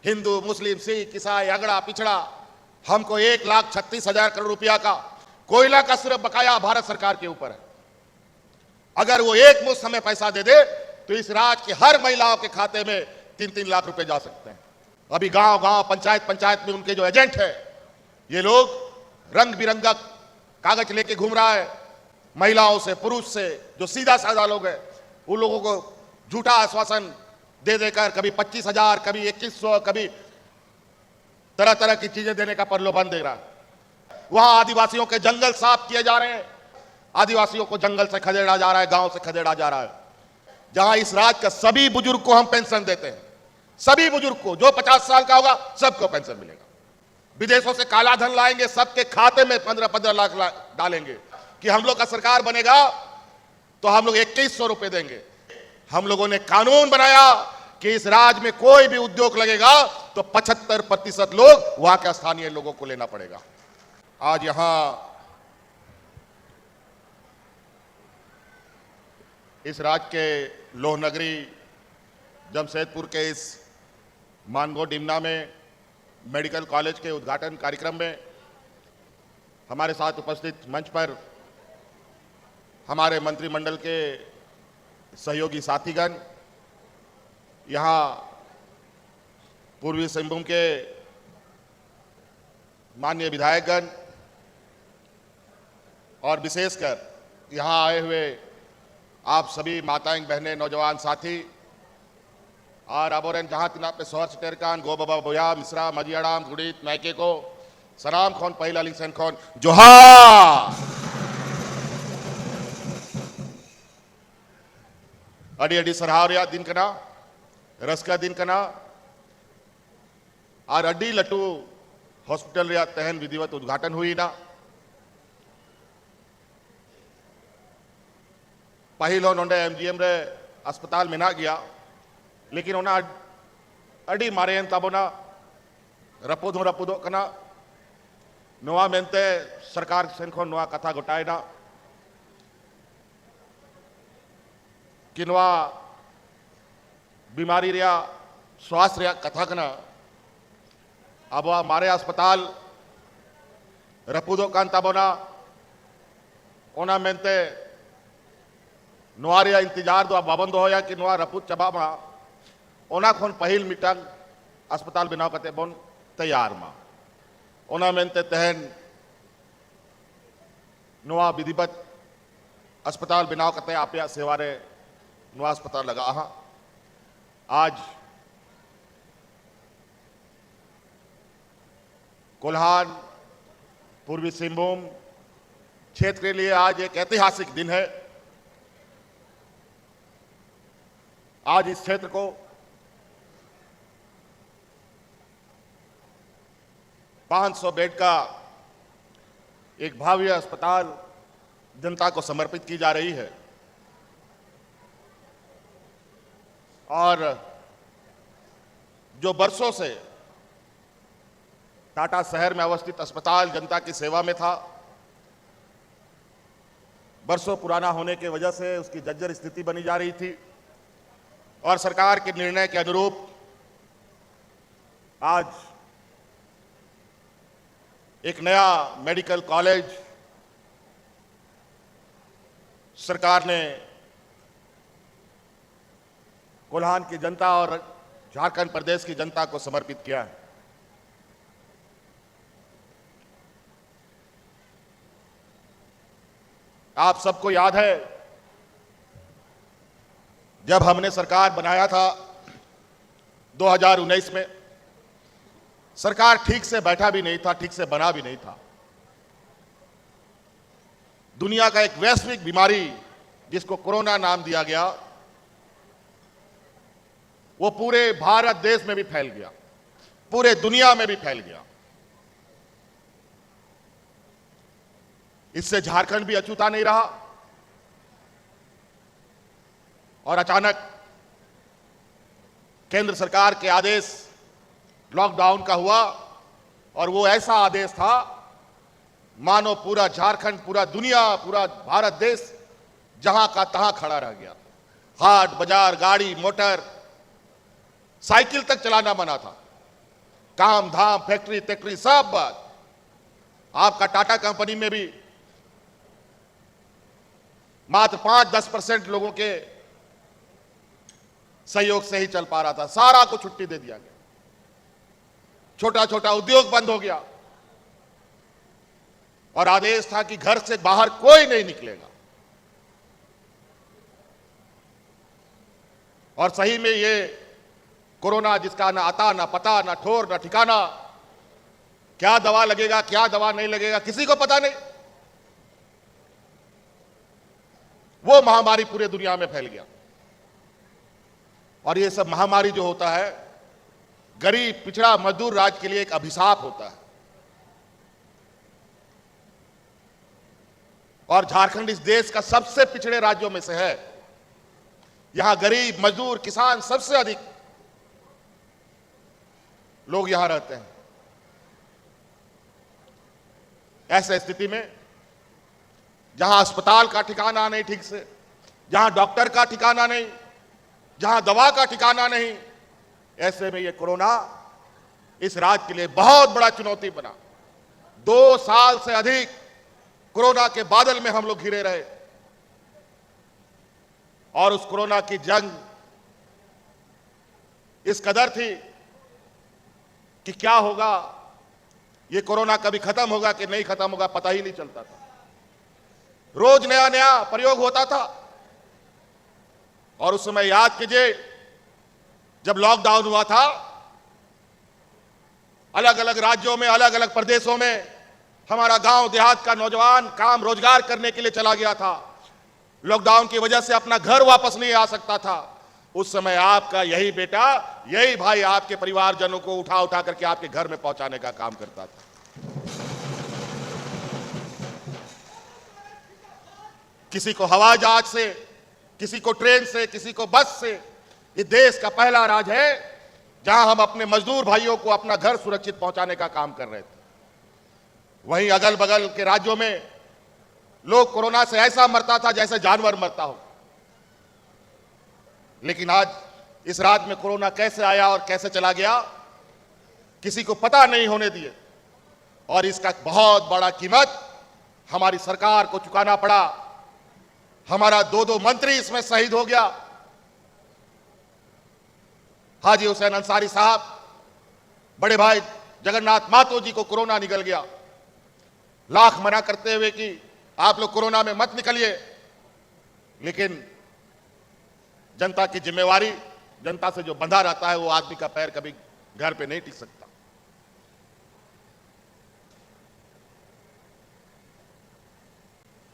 हिंदू, मुस्लिम, सिख, ईसाई, अगड़ा पिछड़ा, हमको 1,36,000 करोड़ रुपया का कोयला का सिर्फ बकाया भारत सरकार के ऊपर है। अगर वो एक मुश्त हमें पैसा दे दे तो इस राज्य की हर महिलाओं के खाते में 3-3 लाख रुपए जा सकते हैं। अभी गांव गांव, पंचायत पंचायत में उनके जो एजेंट है, ये लोग रंग बिरंगा कागज लेके घूम रहा है। महिलाओं से, पुरुष से, जो सीधा साधा लोग हैं, उन लोगों को झूठा आश्वासन दे देकर कभी 25,000, कभी 2100, कभी तरह तरह की चीजें देने का प्रलोभन दे रहा है। वहां आदिवासियों के जंगल साफ किए जा रहे हैं, आदिवासियों को जंगल से खदेड़ा जा रहा है, गांव से खदेड़ा जा रहा है। जहां इस राज्य का सभी बुजुर्ग को हम पेंशन देते हैं, सभी बुजुर्ग को, जो 50 साल का होगा सबको पेंशन मिलेगा। विदेशों से काला धन लाएंगे, सबके खाते में 15-15 लाख डालेंगे कि हम लोग का सरकार बनेगा तो हम लोग 2100 रुपए देंगे। हम लोगों ने कानून बनाया कि इस राज्य में कोई भी उद्योग लगेगा तो 75% लोग वहां के स्थानीय लोगों को लेना पड़ेगा। आज यहां इस राज्य के लोहनगरी जमशेदपुर के इस मानगो डिमना में मेडिकल कॉलेज के उद्घाटन कार्यक्रम में हमारे साथ उपस्थित मंच पर हमारे मंत्रिमंडल के सहयोगी साथीगण, यहाँ पूर्वी सिंहभूम के माननीय विधायकगण और विशेषकर यहाँ आए हुए आप सभी माताएं, बहनें, नौजवान साथी और अबोरेन जहां तिना पे सोहर सिटेर कान गो बाबा बोया मिश्रा मजियाड़ाम गुड़ीत मैके को सलाम खोन पहिला लिंगसन खोन जोहार। अड़ी अड़ी सरहाव रिया दिन कना, रसका दिन कना और अड्डी लटू हॉस्पिटल रिया तहन विधिवत उद्घाटन हुई ना। पहिलो नोंडे एमजीएम रे अस्पताल में ना गया, लेकिन उन्हें अड़ी मारे तबोना रपुदो कना नोआ मेनते सरकार सेन खन नोआ कथा गोटाय ना कि नोआ बीमारी रिया स्वास्थ्य रिया कथा कना। अब मारे अस्पताल रपुदो कान तबोना ओना मेनते नोआ रिया इंतजार दो बाबंदो होया कि नोआ रपुद चबा मा ओना खन पहिल मिटांग अस्पताल बनाव कते बोन तैयार मा ओना मेनते तहन नोआ विधिवत अस्पताल बनाव कते आपया सेवारे नोआ अस्पताल लगा। आज कोल्हान पूर्वी सिंहभूम क्षेत्र के लिए आज एक ऐतिहासिक दिन है। आज इस क्षेत्र को 500 बेड का एक भव्य अस्पताल जनता को समर्पित की जा रही है और जो बरसों से टाटा शहर में अवस्थित अस्पताल जनता की सेवा में था, बरसों पुराना होने की वजह से उसकी जर्जर स्थिति बनी जा रही थी और सरकार के निर्णय के अनुरूप आज एक नया मेडिकल कॉलेज सरकार ने कोल्हान की जनता और झारखंड प्रदेश की जनता को समर्पित किया है। आप सबको याद है जब हमने सरकार बनाया था 2019 में, सरकार ठीक से बैठा भी नहीं था, ठीक से बना भी नहीं था। दुनिया का एक वैश्विक बीमारी जिसको कोरोना नाम दिया गया, वो पूरे भारत देश में भी फैल गया, पूरे दुनिया में भी फैल गया। इससे झारखंड भी अछूता नहीं रहा और अचानक केंद्र सरकार के आदेश लॉकडाउन का हुआ और वो ऐसा आदेश था मानो पूरा झारखंड, पूरा दुनिया, पूरा भारत देश जहां का तहां खड़ा रह गया। हाट बाजार, गाड़ी मोटर, साइकिल तक चलाना मना था। काम धाम फैक्ट्री तैक्ट्री सब बंद। आपका टाटा कंपनी में भी मात्र 5-10% लोगों के सहयोग से ही चल पा रहा था, सारा को छुट्टी दे दिया गया। छोटा छोटा उद्योग बंद हो गया और आदेश था कि घर से बाहर कोई नहीं निकलेगा। और सही में ये कोरोना जिसका ना आता ना पता ना ठोर ना ठिकाना, क्या दवा लगेगा क्या दवा नहीं लगेगा किसी को पता नहीं, वो महामारी पूरे दुनिया में फैल गया। और ये सब महामारी जो होता है गरीब पिछड़ा मजदूर राज्य के लिए एक अभिशाप होता है। और झारखंड इस देश का सबसे पिछड़े राज्यों में से है। यहां गरीब मजदूर किसान सबसे अधिक लोग यहां रहते हैं। ऐसे स्थिति में जहां अस्पताल का ठिकाना नहीं ठीक से, जहां डॉक्टर का ठिकाना नहीं, जहां दवा का ठिकाना नहीं, ऐसे में ये कोरोना इस राज्य के लिए बहुत बड़ा चुनौती बना। 2 साल से अधिक कोरोना के बादल में हम लोग घिरे रहे और उस कोरोना की जंग इस कदर थी कि क्या होगा, ये कोरोना कभी खत्म होगा कि नहीं खत्म होगा पता ही नहीं चलता था। रोज नया नया प्रयोग होता था। और उस समय याद कीजिए जब लॉकडाउन हुआ था, अलग अलग राज्यों में अलग अलग प्रदेशों में हमारा गांव देहात का नौजवान काम रोजगार करने के लिए चला गया था। लॉकडाउन की वजह से अपना घर वापस नहीं आ सकता था। उस समय आपका यही बेटा यही भाई आपके परिवारजनों को उठा उठा करके आपके घर में पहुंचाने का काम करता था। किसी को हवाई जहाज से, किसी को ट्रेन से, किसी को बस से। ये देश का पहला राज्य है जहां हम अपने मजदूर भाइयों को अपना घर सुरक्षित पहुंचाने का काम कर रहे थे। वहीं अगल बगल के राज्यों में लोग कोरोना से ऐसा मरता था जैसे जानवर मरता हो। लेकिन आज इस राज्य में कोरोना कैसे आया और कैसे चला गया किसी को पता नहीं होने दिए। और इसका बहुत बड़ा कीमत हमारी सरकार को चुकाना पड़ा। हमारा 2 मंत्री इसमें शहीद हो गया। हाजी हुसैन अंसारी साहब, बड़े भाई जगन्नाथ मातो जी को कोरोना निकल गया। लाख मना करते हुए कि आप लोग कोरोना में मत निकलिए, लेकिन जनता की जिम्मेवारी, जनता से जो बंधा रहता है वो आदमी का पैर कभी घर पे नहीं टिक सकता।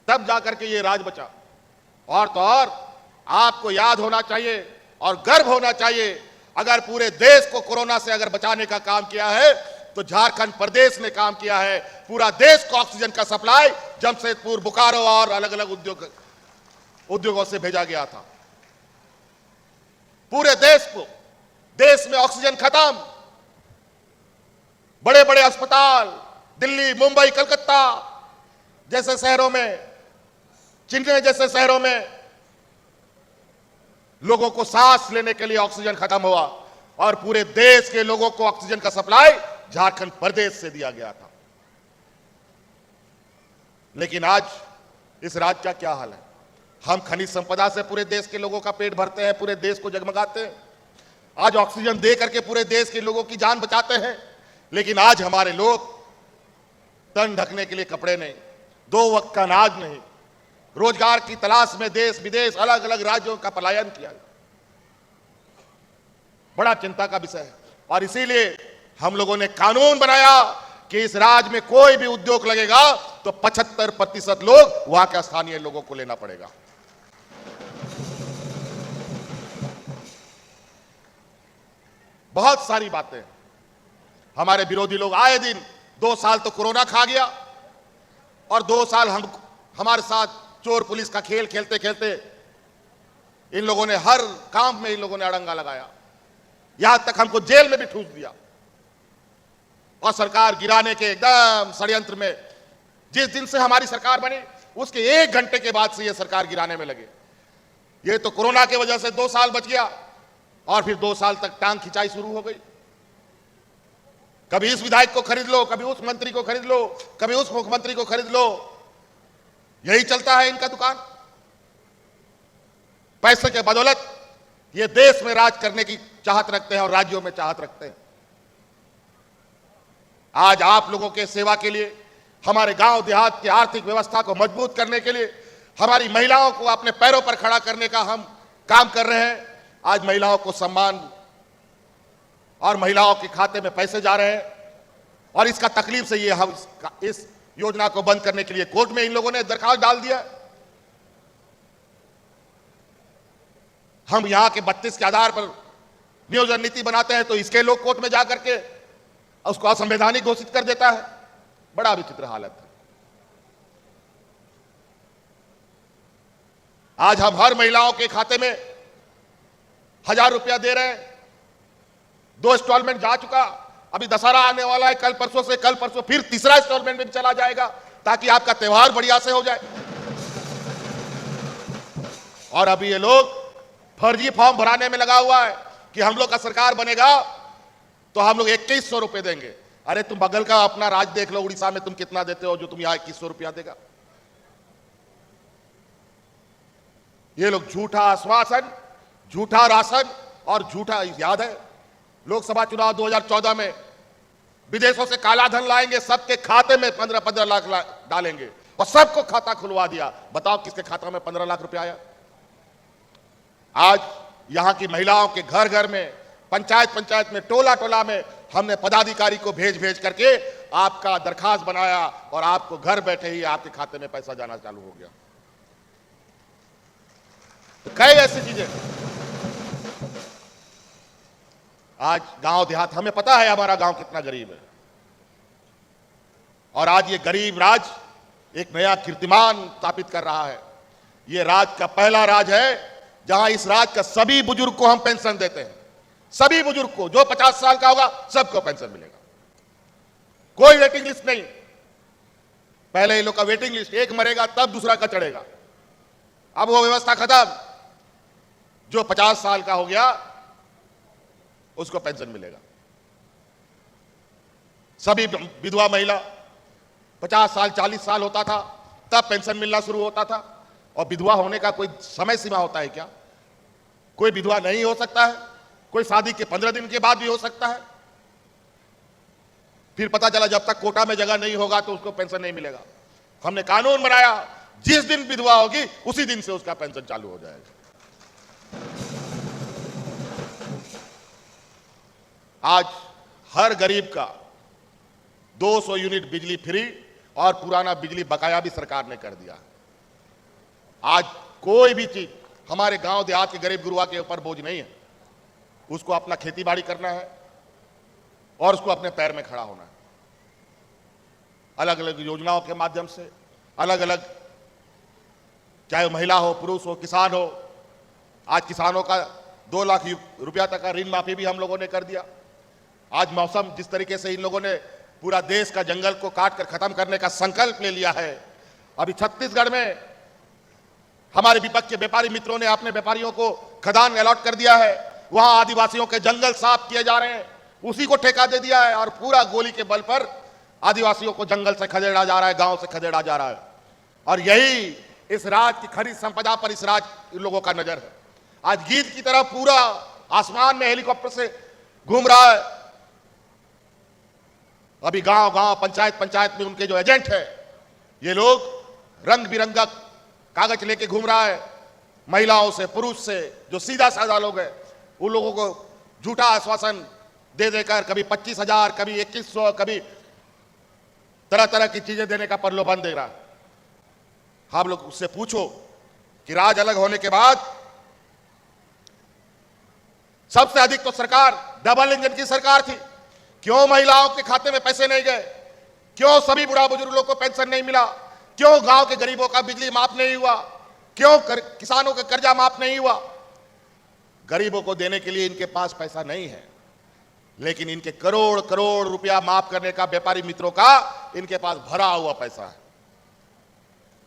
तब जाकर के ये राज बचा। और तो और आपको याद होना चाहिए और गर्व होना चाहिए, अगर पूरे देश को कोरोना से अगर बचाने का काम किया है तो झारखंड प्रदेश ने काम किया है। पूरा देश को ऑक्सीजन का सप्लाई जमशेदपुर, बोकारो और अलग अलग उद्योगों से भेजा गया था। पूरे देश को, देश में ऑक्सीजन खत्म, बड़े बड़े अस्पताल दिल्ली, मुंबई, कलकत्ता जैसे शहरों में, चेन्नई जैसे शहरों में लोगों को सांस लेने के लिए ऑक्सीजन खत्म हुआ और पूरे देश के लोगों को ऑक्सीजन का सप्लाई झारखंड प्रदेश से दिया गया था। लेकिन आज इस राज्य का क्या हाल है? हम खनिज संपदा से पूरे देश के लोगों का पेट भरते हैं, पूरे देश को जगमगाते हैं। आज ऑक्सीजन दे करके पूरे देश के लोगों की जान बचाते हैं। लेकिन आज हमारे लोग तन ढकने के लिए कपड़े नहीं, 2 वक्त का अनाज नहीं, रोजगार की तलाश में देश विदेश अलग अलग राज्यों का पलायन किया। बड़ा चिंता का विषय है। और इसीलिए हम लोगों ने कानून बनाया कि इस राज्य में कोई भी उद्योग लगेगा तो 75% लोग वहां के स्थानीय लोगों को लेना पड़ेगा। बहुत सारी बातें हमारे विरोधी लोग आए दिन, 2 साल तो कोरोना खा गया और 2 साल हमारे साथ चोर पुलिस का खेल खेलते खेलते इन लोगों ने हर काम में इन लोगों ने अड़ंगा लगाया। यहां तक हमको जेल में भी ठूस दिया। और सरकार गिराने के एकदम षड्यंत्र में, जिस दिन से हमारी सरकार बनी उसके 1 घंटे के बाद से ये सरकार गिराने में लगे। ये तो कोरोना की वजह से 2 साल बच गया और फिर 2 साल तक टांग खिंचाई शुरू हो गई। कभी इस विधायक को खरीद लो, कभी उस मंत्री को खरीद लो, कभी उस मुख्यमंत्री को खरीद लो। यही चलता है इनका दुकान। पैसे के बदौलत ये देश में राज करने की चाहत रखते हैं और राज्यों में चाहत रखते हैं। आज आप लोगों के सेवा के लिए, हमारे गांव देहात की आर्थिक व्यवस्था को मजबूत करने के लिए, हमारी महिलाओं को अपने पैरों पर खड़ा करने का हम काम कर रहे हैं। आज महिलाओं को सम्मान और महिलाओं के खाते में पैसे जा रहे हैं और इसका तकलीफ से ये हम इस योजना को बंद करने के लिए कोर्ट में इन लोगों ने दरखास्त डाल दिया। हम यहां के 32 के आधार पर नियोजन नीति बनाते हैं तो इसके लोग कोर्ट में जाकर के उसको असंवैधानिक घोषित कर देता है। बड़ा विचित्र हालत है। आज हम हर महिलाओं के खाते में 1000 रुपया दे रहे हैं। 2 इंस्टॉलमेंट जा चुका, अभी दशहरा आने वाला है, कल परसों फिर तीसरा इंस्टॉलमेंट भी चला जाएगा ताकि आपका त्योहार बढ़िया से हो जाए। और अभी ये लोग फर्जी फॉर्म भराने में लगा हुआ है कि हम लोग का सरकार बनेगा तो हम लोग 2100 रुपए देंगे। अरे तुम बगल का अपना राज्य देख लो, उड़ीसा में तुम कितना देते हो जो तुम यहां 2100 रुपया देगा। ये लोग झूठा आश्वासन, झूठा राशन और झूठा, याद है लोकसभा चुनाव 2014 में विदेशों से काला धन लाएंगे, सबके खाते में 15-15 लाख डालेंगे और सबको खाता खुलवा दिया। बताओ किसके खाता में 15 लाख रुपया आया? आज यहां की महिलाओं के घर घर में, पंचायत में, टोला में हमने पदाधिकारी को भेज करके आपका दरखास्त बनाया और आपको घर बैठे ही आपके खाते में पैसा जाना चालू हो गया। तो कई ऐसी चीजें। आज गांव देहात, हमें पता है हमारा गांव कितना गरीब है और आज ये गरीब राज एक नया कीर्तिमान स्थापित कर रहा है। ये राज का पहला राज है जहां इस राज का सभी बुजुर्ग को हम पेंशन देते हैं। सभी बुजुर्ग को, जो 50 साल का होगा सबको पेंशन मिलेगा। कोई वेटिंग लिस्ट नहीं। पहले इन लोग का वेटिंग लिस्ट, एक मरेगा तब दूसरा का चढ़ेगा। अब वो व्यवस्था खत्म। जो 50 साल का हो गया उसको पेंशन मिलेगा। सभी विधवा महिला 50 साल 40 साल होता था तब पेंशन मिलना शुरू होता था। और विधवा होने का कोई समय सीमा होता है क्या? कोई विधवा नहीं हो सकता है, कोई शादी के 15 दिन के बाद भी हो सकता है। फिर पता चला जब तक कोटा में जगह नहीं होगा तो उसको पेंशन नहीं मिलेगा। हमने कानून बनाया, जिस दिन विधवा होगी उसी दिन से उसका पेंशन चालू हो जाएगा। आज हर गरीब का 200 यूनिट बिजली फ्री और पुराना बिजली बकाया भी सरकार ने कर दिया। आज कोई भी चीज हमारे गांव देहात के गरीब गुरुआ के ऊपर बोझ नहीं है। उसको अपना खेती बाड़ी करना है और उसको अपने पैर में खड़ा होना है। अलग अलग योजनाओं के माध्यम से, अलग अलग, चाहे महिला हो, पुरुष हो, किसान हो। आज किसानों का 2 लाख रुपया तक का ऋण माफी भी हम लोगों ने कर दिया। आज मौसम जिस तरीके से इन लोगों ने पूरा देश का जंगल को काट कर खत्म करने का संकल्प ले लिया है। अभी छत्तीसगढ़ में हमारे विपक्ष के व्यापारी मित्रों ने अपने व्यापारियों को खदान अलॉट कर दिया है। वहां आदिवासियों के जंगल साफ किए जा रहे हैं, उसी को ठेका दे दिया है और पूरा गोली के बल पर आदिवासियों को जंगल से खदेड़ा जा रहा है, गांव से खदेड़ा जा रहा है। और यही इस राज की खनिज संपदा पर इस राज इन लोगों का नजर है। आज गीत की तरह पूरा आसमान में हेलीकॉप्टर से घूम रहा है। अभी गांव गांव, पंचायत में उनके जो एजेंट है, ये लोग रंग बिरंगा कागज लेके घूम रहा है। महिलाओं से, पुरुष से, जो सीधा साधा लोग हैं, उन लोगों को झूठा आश्वासन दे देकर कभी 25,000, कभी 2100, कभी तरह तरह की चीजें देने का प्रलोभन दे रहा है। हम लोग उससे पूछो कि राज अलग होने के बाद सबसे अधिक तो सरकार डबल इंजन की सरकार थी। क्यों महिलाओं के खाते में पैसे नहीं गए? क्यों सभी बुढ़ा बुजुर्ग लोग को पेंशन नहीं मिला? क्यों गांव के गरीबों का बिजली माफ नहीं हुआ? क्यों किसानों का कर्जा माफ नहीं हुआ? गरीबों को देने के लिए इनके पास पैसा नहीं है, लेकिन इनके करोड़ करोड़ रुपया माफ करने का व्यापारी मित्रों का इनके पास भरा हुआ पैसा है।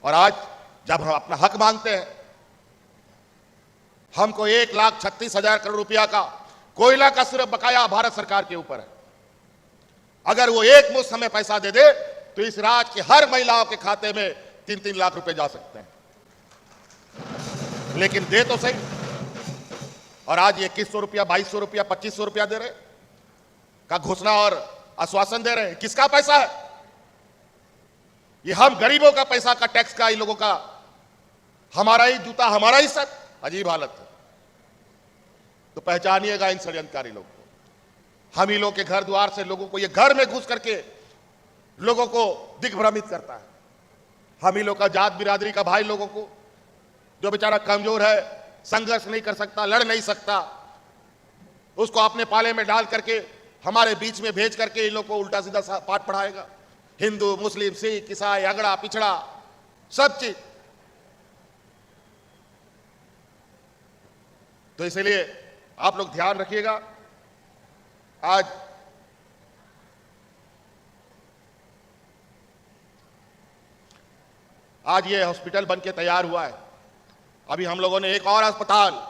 और आज जब हम अपना हक मांगते हैं, हमको 1,36,000 करोड़ रुपया का कोयला का सिर्फ बकाया भारत सरकार के ऊपर है। अगर वो एक मुश्त हमें पैसा दे दे तो इस राज्य की हर महिलाओं के खाते में 3-3 लाख रुपए जा सकते हैं, लेकिन दे तो सही। और आज ये 2100 रुपया, 2200 रुपया, 2500 रुपया दे रहे का घोषणा और आश्वासन दे रहे हैं। किसका पैसा है ये? हम गरीबों का पैसा का टैक्स का, इन लोगों का, हमारा ही जूता हमारा ही सर। अजीब हालत है। तो पहचानिएगा इन षड्यंत्रकारी लोगों को। हम ही लोग के घर द्वार से लोगों को, ये घर में घुस करके लोगों को दिग्भ्रमित करता है। हम ही लोग का जात बिरादरी का भाई लोगों को, जो बेचारा कमजोर है, संघर्ष नहीं कर सकता, लड़ नहीं सकता, उसको अपने पाले में डाल करके हमारे बीच में भेज करके इन लोग को उल्टा सीधा पाठ पढ़ाएगा। हिंदू, मुस्लिम, सिख, ईसाई, अगड़ा पिछड़ा सब चीज। तो इसलिए आप लोग ध्यान रखिएगा। आज ये हॉस्पिटल बन के तैयार हुआ है। अभी हम लोगों ने एक और अस्पताल,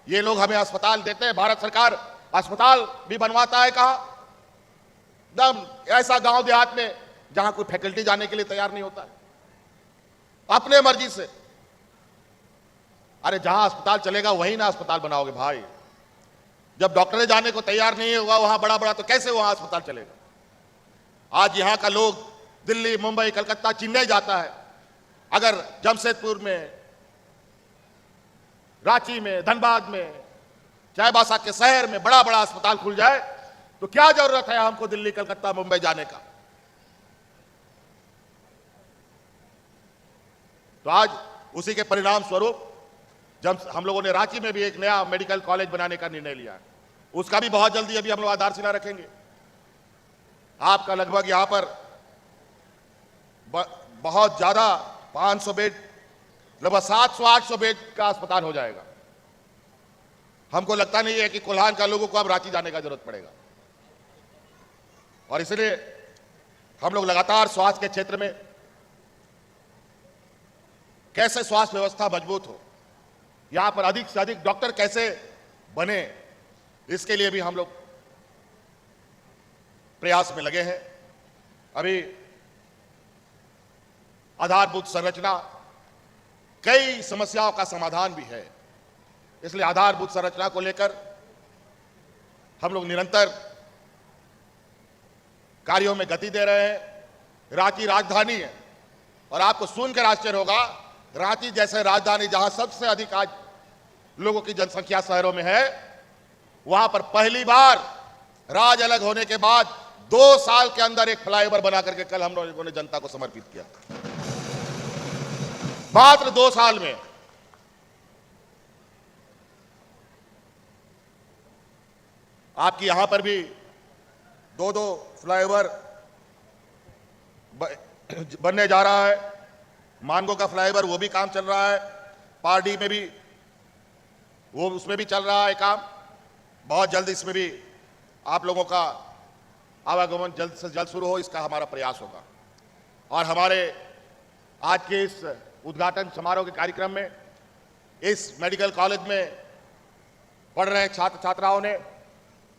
ये लोग हमें अस्पताल देते हैं, भारत सरकार अस्पताल भी बनवाता है। कहा दम ऐसा गांव देहात में जहां कोई फैकल्टी जाने के लिए तैयार नहीं होता है, अपने मर्जी से। अरे जहां अस्पताल चलेगा वहीं ना अस्पताल बनाओगे भाई। जब डॉक्टर जाने को तैयार नहीं होगा वहां बड़ा बड़ा, तो कैसे वहां अस्पताल चलेगा? आज यहां का लोग दिल्ली, मुंबई, कलकत्ता, चेन्नई जाता है। अगर जमशेदपुर में, रांची में, धनबाद में, चाईबासा के शहर में बड़ा बड़ा अस्पताल खुल जाए तो क्या जरूरत है हमको दिल्ली, कलकत्ता, मुंबई जाने का? तो आज उसी के परिणाम स्वरूप जब हम लोगों ने रांची में भी एक नया मेडिकल कॉलेज बनाने का निर्णय लिया है, उसका भी बहुत जल्दी अभी हम लोग आधारशिला रखेंगे। आपका लगभग यहां पर बहुत ज्यादा 500 बेड, लगभग 700-800 बेड का अस्पताल हो जाएगा। हमको लगता नहीं है कि कोल्हान का लोगों को अब रांची जाने का जरूरत पड़ेगा। और इसलिए हम लोग लगातार स्वास्थ्य के क्षेत्र में कैसे स्वास्थ्य व्यवस्था मजबूत हो, यहां पर अधिक से अधिक डॉक्टर कैसे बने, इसके लिए भी हम लोग प्रयास में लगे हैं। अभी आधारभूत संरचना, कई समस्याओं का समाधान भी है, इसलिए आधारभूत संरचना को लेकर हम लोग निरंतर कार्यों में गति दे रहे हैं। रांची राजधानी है और आपको सुनकर आश्चर्य होगा, रांची जैसे राजधानी जहां सबसे अधिक आज लोगों की जनसंख्या शहरों में है, वहां पर पहली बार राज अलग होने के बाद 2 साल के अंदर एक फ्लाईओवर बना करके कल हम लोगों ने जनता को समर्पित किया। मात्र 2 साल में। आपकी यहां पर भी 2-2 फ्लाईओवर बनने जा रहा है। मानगो का फ्लाईओवर वो भी काम चल रहा है, पारडी में भी वो, उसमें भी चल रहा है काम। बहुत जल्द इसमें भी आप लोगों का आवागमन जल्द से जल्द शुरू हो, इसका हमारा प्रयास होगा। और हमारे आज के इस उद्घाटन समारोह के कार्यक्रम में इस मेडिकल कॉलेज में पढ़ रहे छात्र छात्राओं ने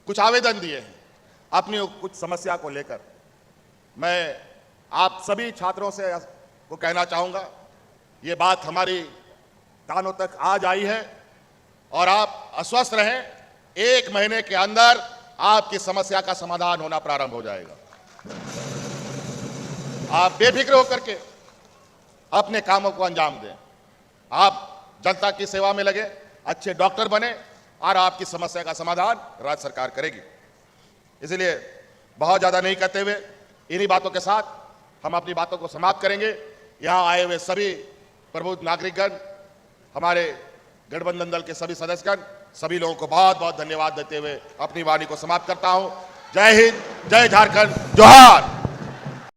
कुछ आवेदन दिए हैं अपनी कुछ समस्या को लेकर। मैं आप सभी छात्रों से को कहना चाहूंगा, ये बात हमारी कानों तक आज आई है और आप आश्वस्त रहें, 1 महीने के अंदर आपकी समस्या का समाधान होना प्रारंभ हो जाएगा। आप बेफिक्र होकर के अपने कामों को अंजाम दें। आप जनता की सेवा में लगे, अच्छे डॉक्टर बने और आपकी समस्या का समाधान राज्य सरकार करेगी। इसलिए बहुत ज्यादा नहीं कहते हुए इन्हीं बातों के साथ हम अपनी बातों को समाप्त करेंगे। यहां आए हुए सभी प्रबुद्ध नागरिकगण, हमारे गठबंधन दल के सभी सदस्यगण, सभी लोगों को बहुत बहुत धन्यवाद देते हुए अपनी वाणी को समाप्त करता हूं। जय हिंद, जय झारखंड, जोहार।